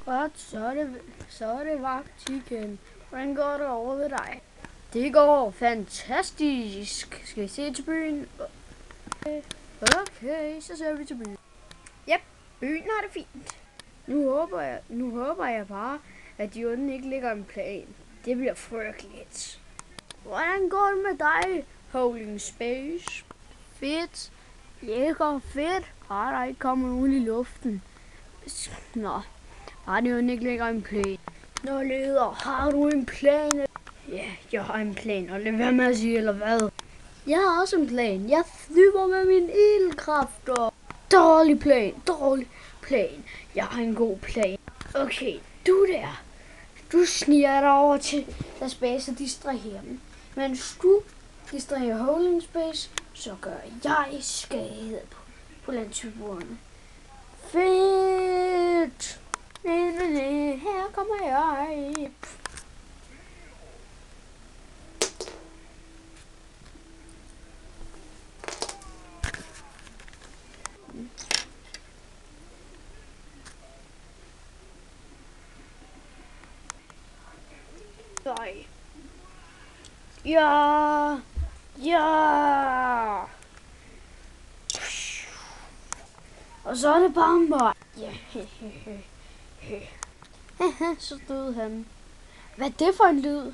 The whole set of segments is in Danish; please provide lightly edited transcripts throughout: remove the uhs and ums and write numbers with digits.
Godt, så er det vagt igen. Hvordan går det over ved dig? Det går fantastisk. Skal vi se til byen? Okay, så ser vi til byen. Yep, byen har det fint. Nu håber jeg bare, at de onde ikke lægger en plan. Det bliver frygteligt. Hvordan går det med dig, Holding Space? Fedt. Lækker fedt. Bare der ikke kommer nogen i luften. Nå, bare de onde ikke lægger en plan. Nå, leder, har du en plan? Ja, jeg har en plan, og lad være med at sige, eller hvad? Jeg har også en plan. Jeg flyver med min ildkræfter. Dårlig plan. Jeg har en god plan. Okay, du der. Du sniger dig over til der Space og distraherer dem. Mens du distraherer Holding Space, så gør jeg skade på landsbyboerne. Fedt! Her kommer jeg. Nej. Ja. Og så er det Bamber. Ja. Så døde han. Hvad er det for en lyd?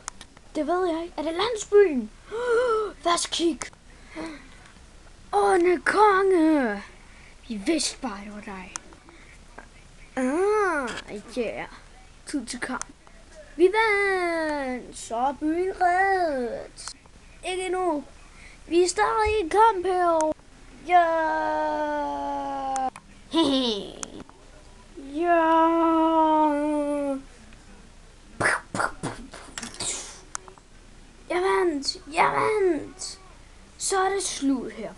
Det ved jeg ikke. Er det landsbyen? Lad kig. Konge. Vi vidste bare, det var dig. Ja. Tid til kamp. Vi vandt. Så er byen reddet. Ikke endnu. Vi er stadig i kamp herovre. Ja. Ja. Jeg vandt. Så er det slut her.